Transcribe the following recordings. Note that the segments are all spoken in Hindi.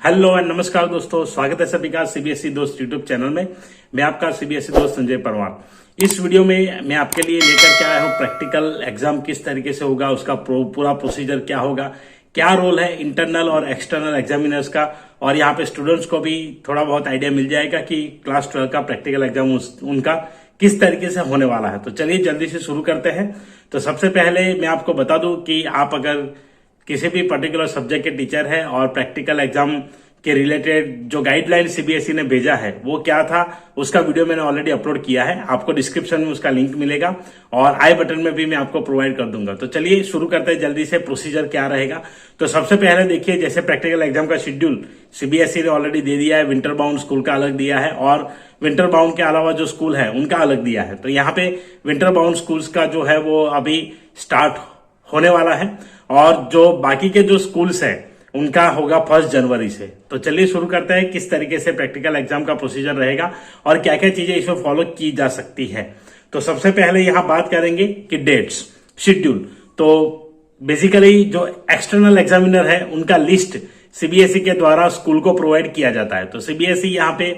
हेलो एंड नमस्कार दोस्तों, स्वागत है सभी का सीबीएसई दोस्त यूट्यूब चैनल में। मैं आपका सीबीएसई दोस्त संजय परमार। इस वीडियो में मैं आपके लिए लेकर के आया हूँ प्रैक्टिकल एग्जाम किस तरीके से होगा, उसका पूरा प्रोसीजर क्या होगा, क्या रोल है इंटरनल और एक्सटर्नल एग्जामिनर्स का, और यहाँ पे स्टूडेंट्स को भी थोड़ा बहुत आइडिया मिल जाएगा कि क्लास 12 का प्रैक्टिकल एग्जाम उनका किस तरीके से होने वाला है। तो चलिए जल्दी से शुरू करते हैं। तो सबसे पहले मैं आपको बता दूं कि आप अगर किसी भी पर्टिकुलर सब्जेक्ट के टीचर है और प्रैक्टिकल एग्जाम के रिलेटेड जो गाइडलाइन सीबीएसई ने भेजा है वो क्या था, उसका वीडियो मैंने ऑलरेडी अपलोड किया है। आपको डिस्क्रिप्शन में उसका लिंक मिलेगा और आई बटन में भी मैं आपको प्रोवाइड कर दूंगा। तो चलिए शुरू करते हैं जल्दी से, प्रोसीजर क्या रहेगा। तो सबसे पहले देखिए, जैसे प्रैक्टिकल एग्जाम का शेड्यूल सीबीएसई ने ऑलरेडी दे दिया है। विंटर बाउंड स्कूल का अलग दिया है और विंटर बाउंड के अलावा जो स्कूल है उनका अलग दिया है। तो यहाँ पे विंटर बाउंड स्कूल्स का जो है वो अभी स्टार्ट होने वाला है और जो बाकी के जो स्कूल्स है उनका होगा 1 जनवरी से। तो चलिए शुरू करते हैं किस तरीके से प्रैक्टिकल एग्जाम का प्रोसीजर रहेगा और क्या क्या चीजें इसमें फॉलो की जा सकती है। तो सबसे पहले यहां बात करेंगे कि डेट्स, शेड्यूल। तो बेसिकली जो एक्सटर्नल एग्जामिनर है उनका लिस्ट सीबीएसई के द्वारा स्कूल को प्रोवाइड किया जाता है। तो सीबीएसई यहाँ पे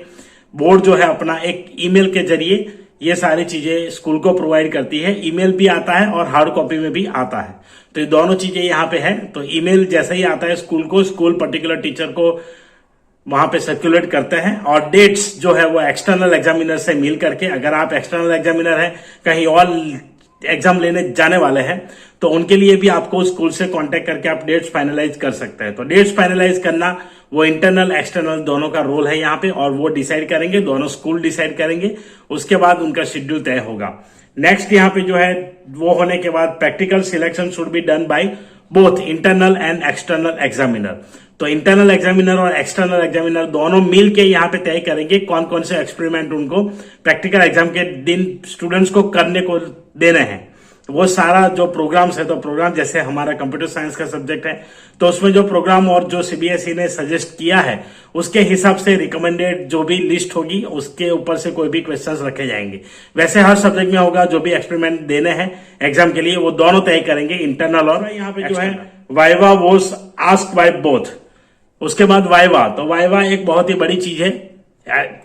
बोर्ड जो है अपना एक ईमेल के जरिए ये सारी चीजें स्कूल को प्रोवाइड करती है। ईमेल भी आता है और हार्ड कॉपी में भी आता है। तो ये दोनों चीजें यहाँ पे है। तो ईमेल जैसे ही आता है स्कूल को, स्कूल पर्टिकुलर टीचर को वहां पे सर्कुलेट करते हैं और डेट्स जो है वो एक्सटर्नल एग्जामिनर से मिल करके, अगर आप एक्सटर्नल एग्जामिनर है कहीं और एग्जाम लेने जाने वाले हैं तो उनके लिए भी आपको स्कूल से कांटेक्ट करके आप डेट्स फाइनलाइज कर सकते हैं। तो डेट्स फाइनलाइज करना वो इंटरनल एक्सटर्नल दोनों का रोल है यहाँ पे, और वो डिसाइड करेंगे, दोनों स्कूल डिसाइड करेंगे। उसके बाद उनका शेड्यूल तय होगा। नेक्स्ट यहाँ पे जो है वो होने के बाद practical selection should be done by both internal and external examiner. तो इंटरनल एग्जामिनर और एक्सटर्नल एग्जामिनर दोनों मिल के यहाँ पे तय करेंगे कौन कौन से एक्सपेरिमेंट उनको प्रैक्टिकल एग्जाम के दिन स्टूडेंट्स को करने को देने हैं। वो सारा जो प्रोग्राम्स है, तो प्रोग्राम जैसे हमारा कंप्यूटर साइंस का सब्जेक्ट है तो उसमें जो प्रोग्राम और जो सीबीएसई ने सजेस्ट किया है उसके हिसाब से रिकमेंडेड जो भी लिस्ट होगी उसके ऊपर से कोई भी क्वेश्चंस रखे जाएंगे। वैसे हर सब्जेक्ट में होगा, जो भी एक्सपेरिमेंट देने हैं एग्जाम के लिए वो दोनों तय करेंगे, इंटरनल और यहाँ पे जो है viva was asked by both. उसके बाद वाइवा, तो वाइवा एक बहुत ही बड़ी चीज है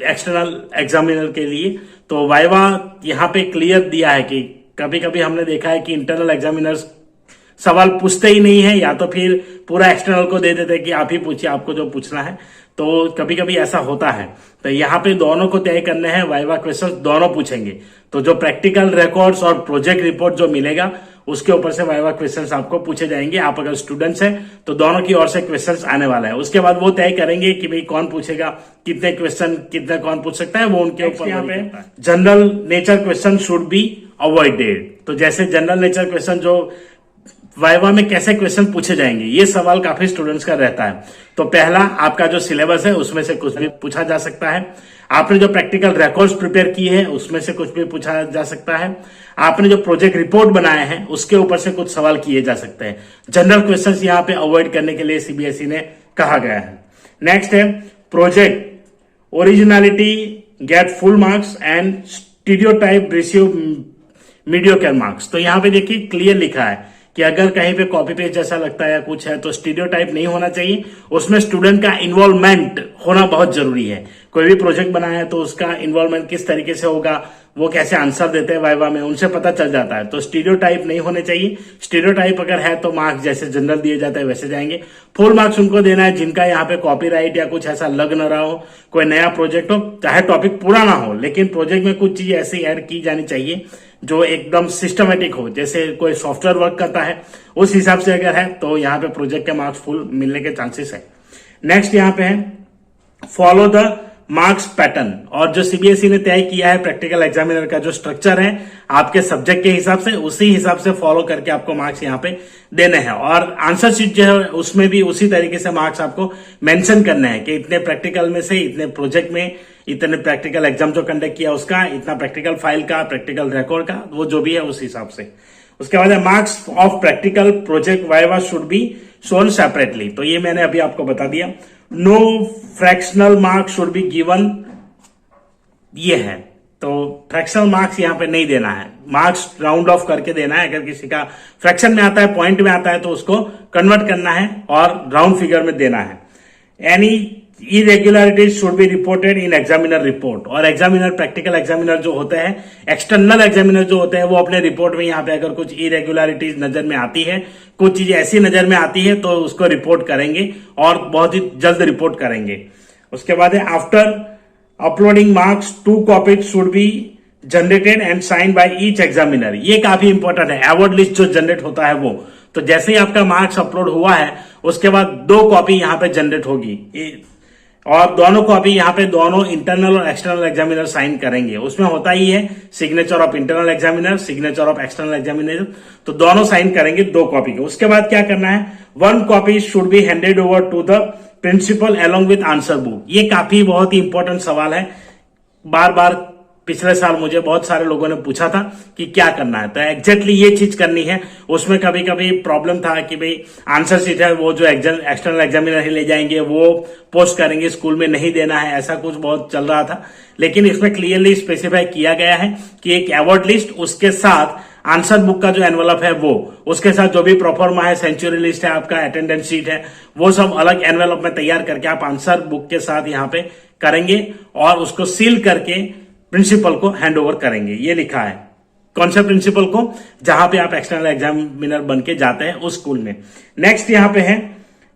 एक्सटर्नल एग्जामिनर के लिए। तो वाइवा यहाँ पे क्लियर दिया है कि कभी कभी हमने देखा है कि इंटरनल एग्जामिनर्स सवाल पूछते ही नहीं है, या तो फिर पूरा एक्सटर्नल को दे देते हैं कि आप ही पूछिए, आपको जो पूछना है। तो कभी कभी ऐसा होता है। तो यहाँ पे दोनों को तय करने हैं, वाइवा क्वेश्चंस दोनों पूछेंगे। तो जो प्रैक्टिकल रिकॉर्ड्स और प्रोजेक्ट रिपोर्ट जो मिलेगा उसके ऊपर से वाइवा क्वेश्चंस आपको पूछे जाएंगे। आप अगर स्टूडेंट्स हैं तो दोनों की ओर से क्वेश्चंस आने वाला है। उसके बाद वो तय करेंगे कि भाई कौन पूछेगा, कितने क्वेश्चन कितने कौन पूछ सकता है, वो उनके ऊपर। यहाँ पे general nature question should be avoided. तो जैसे जनरल नेचर क्वेश्चन जो वाइवा में कैसे क्वेश्चन पूछे जाएंगे, ये सवाल काफी स्टूडेंट्स का रहता है। तो पहला, आपका जो सिलेबस है उसमें से कुछ भी पूछा जा सकता है। आपने जो प्रैक्टिकल रिकॉर्ड्स प्रिपेयर किए हैं उसमें से कुछ भी पूछा जा सकता है। आपने जो प्रोजेक्ट रिपोर्ट बनाए हैं उसके ऊपर से कुछ सवाल किए जा सकते हैं। जनरल क्वेश्चंस यहाँ पे अवॉइड करने के लिए सीबीएसई ने कहा गया है। नेक्स्ट है project originality get full marks and stereotype receive mediocre marks. तो यहाँ पे देखिए क्लियर लिखा है कि अगर कहीं पे कॉपी पेस्ट जैसा लगता है या कुछ है तो स्टीरियोटाइप नहीं होना चाहिए। उसमें स्टूडेंट का इन्वॉल्वमेंट होना बहुत जरूरी है। कोई भी प्रोजेक्ट बनाया है तो उसका इन्वॉल्वमेंट किस तरीके से होगा, वो कैसे आंसर देते हैं वाइवा में, उनसे पता चल जाता है। तो स्टीरियोटाइप नहीं होने चाहिए। स्टीरियोटाइप अगर है तो मार्क्स जैसे जनरल दिए जाते हैं वैसे जाएंगे। फुल मार्क्स उनको देना है जिनका यहाँ पे कॉपीराइट या कुछ ऐसा लग न रहा हो, कोई नया प्रोजेक्ट हो, चाहे टॉपिक पूरा ना हो लेकिन प्रोजेक्ट में कुछ चीज ऐसी ऐड की जानी चाहिए जो एकदम सिस्टमेटिक हो। जैसे कोई सॉफ्टवेयर वर्क करता है उस हिसाब से अगर है तो यहाँ पे प्रोजेक्ट के मार्क्स फुल मिलने के चांसेस है। नेक्स्ट यहाँ पे है फॉलो द मार्क्स पैटर्न। और जो सीबीएसई ने तय किया है प्रैक्टिकल एग्जामिनर का जो स्ट्रक्चर है आपके सब्जेक्ट के हिसाब से, उसी हिसाब से फॉलो करके आपको मार्क्स यहाँ पे देने हैं। और आंसर शीट जो है उसमें भी उसी तरीके से मार्क्स आपको मेंशन करने हैं कि इतने प्रैक्टिकल में से, इतने प्रोजेक्ट में, इतने प्रैक्टिकल एग्जाम जो कंडक्ट किया उसका, इतना प्रैक्टिकल फाइल का, प्रैक्टिकल रिकॉर्ड का, वो जो भी है उस हिसाब से। उसके बाद marks of practical project viva should be shown separately. तो ये मैंने अभी आपको बता दिया। No fractional marks should be given, ये है। तो फ्रैक्शनल मार्क्स यहाँ पे नहीं देना है, मार्क्स राउंड ऑफ करके देना है। अगर किसी का फ्रैक्शन में आता है, पॉइंट में आता है तो उसको कन्वर्ट करना है और राउंड फिगर में देना है। Any irregularities should be reported in examiner report. और एग्जामिनर, प्रैक्टिकल एग्जामिनर जो होते हैं, एक्सटर्नल एग्जामिनर जो होते हैं, वो अपने रिपोर्ट में यहाँ पे अगर कुछ इरेगुलरिटीज नजर में आती है, कुछ चीजें ऐसी नजर में आती है, तो उसको रिपोर्ट करेंगे और बहुत ही जल्द रिपोर्ट करेंगे। उसके बाद है after uploading marks 2 copies should be generated and sign by each examiner. ये काफी इंपॉर्टेंट है। अवार्ड लिस्ट जो जनरेट होता है वो, तो जैसे ही आपका मार्क्स अपलोड हुआ है उसके बाद 2 कॉपी यहाँ पे जनरेट होगी और दोनों कॉपी यहाँ पे दोनों इंटरनल और एक्सटर्नल एग्जामिनर साइन करेंगे। उसमें होता ही है signature of internal examiner, signature of external examiner, तो दोनों साइन करेंगे 2 कॉपी के। उसके बाद क्या करना है, 1 copy should be handed over to the principal along with answer book. ये काफी बहुत ही इंपॉर्टेंट सवाल है। बार बार पिछले साल मुझे बहुत सारे लोगों ने पूछा था कि क्या करना है, तो एग्जैक्टली ये चीज करनी है। उसमें कभी कभी प्रॉब्लम था कि भाई आंसर शीट है वो जो एक्सटर्नल एग्जामिनर ही ले जाएंगे, वो पोस्ट करेंगे, स्कूल में नहीं देना है, ऐसा कुछ बहुत चल रहा था। लेकिन इसमें क्लियरली स्पेसिफाई किया गया है कि एक अवार्ड लिस्ट, उसके साथ आंसर बुक का जो एनवेलप है वो, उसके साथ जो भी प्रोफॉर्मा है, सेंचुरी लिस्ट है, आपका अटेंडेंस शीट है, वो सब अलग एनवेलप में तैयार करके आप आंसर बुक के साथ यहाँ पे करेंगे और उसको सील करके प्रिंसिपल को हैंड ओवर करेंगे। ये लिखा है कौन सा प्रिंसिपल को, जहां पे आप एक्सटर्नल एग्जामिनर बन के जाते हैं उस स्कूल में। नेक्स्ट यहां पे है,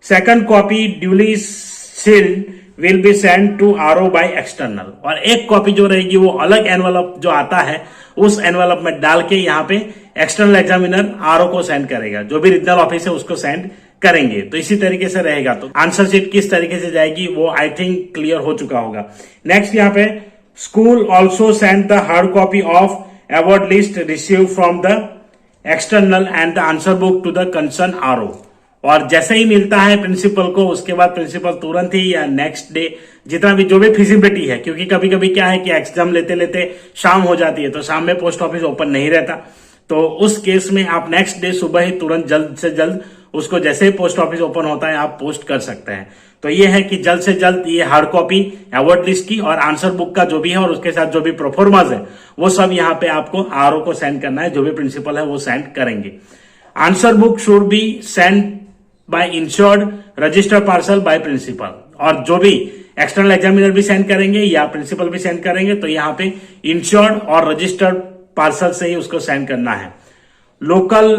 2nd copy duly sealed will be send to RO by external. और एक कॉपी जो रहेगी वो अलग एनवेलप जो आता है उस एनवेलप में डाल के यहाँ पे एक्सटर्नल एग्जामिनर आरओ को सेंड करेगा, जो भी रीजनल ऑफिस है उसको सेंड करेंगे। तो इसी तरीके से रहेगा। तो आंसर शीट किस तरीके से जाएगी वो आई थिंक क्लियर हो चुका होगा। नेक्स्ट यहाँ पे, school also send the hard copy of award list receive from the external and the answer book to the concern RO. और जैसे ही मिलता है प्रिंसिपल को, उसके बाद प्रिंसिपल तुरंत ही या नेक्स्ट डे, जितना भी जो भी फिजिबिलिटी है, क्योंकि कभी कभी क्या है कि एग्जाम लेते लेते शाम हो जाती है, तो शाम में पोस्ट ऑफिस ओपन नहीं रहता, तो उस केस में आप नेक्स्ट डे सुबह ही तुरंत जल्द से जल्द उसको, जैसे ही पोस्ट ऑफिस ओपन होता है, आप पोस्ट कर सकते हैं। तो ये है कि जल्द से जल्द ये हार्ड कॉपी अवार्ड लिस्ट की और आंसर बुक का जो भी है और उसके साथ जो भी प्रोफॉर्माज है वो सब यहाँ पे आपको आरओ को सेंड करना है, जो भी प्रिंसिपल है वो सेंड करेंगे। Answer book should be send by insured registered parcel by principal. और जो भी एक्सटर्नल एग्जामिनर भी सेंड करेंगे या प्रिंसिपल भी सेंड करेंगे, तो यहाँ पे इंश्योर्ड और रजिस्टर्ड पार्सल से ही उसको सेंड करना है। Local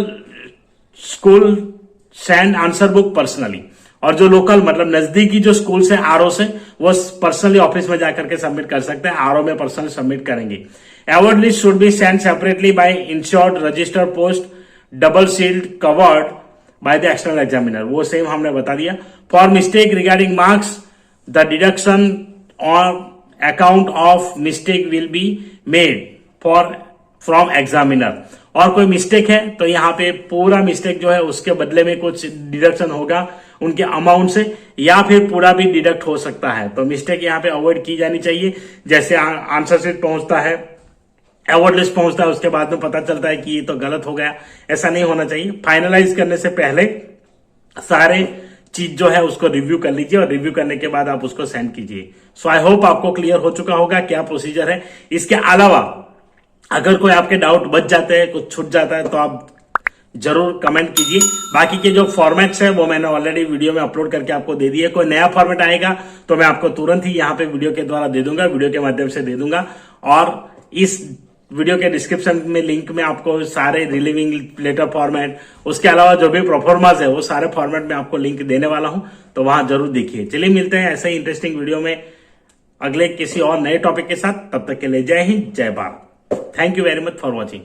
school send answer book personally. और जो लोकल मतलब नजदीकी जो स्कूल से आरओ से, वो पर्सनली ऑफिस में जाकर के सबमिट कर सकते हैं, आरओ में पर्सनली सबमिट करेंगे। Award list should be send separately by insured registered post double sealed covered by the external examiner. वो सेम हमने बता दिया। For mistake regarding marks the deduction on account of mistake will be made from examiner. और कोई मिस्टेक है तो यहाँ पे पूरा मिस्टेक जो है उसके बदले में कुछ डिडक्शन होगा उनके अमाउंट से, या फिर पूरा भी डिडक्ट हो सकता है। तो मिस्टेक यहाँ पे अवॉइड की जानी चाहिए। जैसे आंसर शीट पहुंचता है, अवार्ड लिस्ट पहुंचता है, उसके बाद में पता चलता है कि ये तो गलत हो गया, ऐसा नहीं होना चाहिए। फाइनलाइज करने से पहले सारे चीज जो है उसको रिव्यू कर लीजिए और रिव्यू करने के बाद आप उसको सेंड कीजिए। सो आई होप आपको क्लियर हो चुका होगा क्या प्रोसीजर है। इसके अलावा अगर कोई आपके डाउट बच जाते हैं, कुछ छूट जाता है, तो आप जरूर कमेंट कीजिए। बाकी के जो फॉर्मेट्स है वो मैंने ऑलरेडी वीडियो में अपलोड करके आपको दे दिए। कोई नया फॉर्मेट आएगा तो मैं आपको तुरंत ही यहाँ पे वीडियो के द्वारा दे दूंगा, वीडियो के माध्यम से दे दूंगा। और इस वीडियो के डिस्क्रिप्शन में लिंक में आपको सारे रिलीविंग लेटर फॉर्मेट, उसके अलावा जो भी प्रोफॉर्मास है वो सारे फॉर्मेट में आपको लिंक देने वाला हूं, तो वहां जरूर देखिए। चलिए मिलते हैं ऐसे ही इंटरेस्टिंग वीडियो में अगले किसी और नए टॉपिक के साथ। तब तक के लिए जय हिंद, जय Bharat. Thank you very much for watching.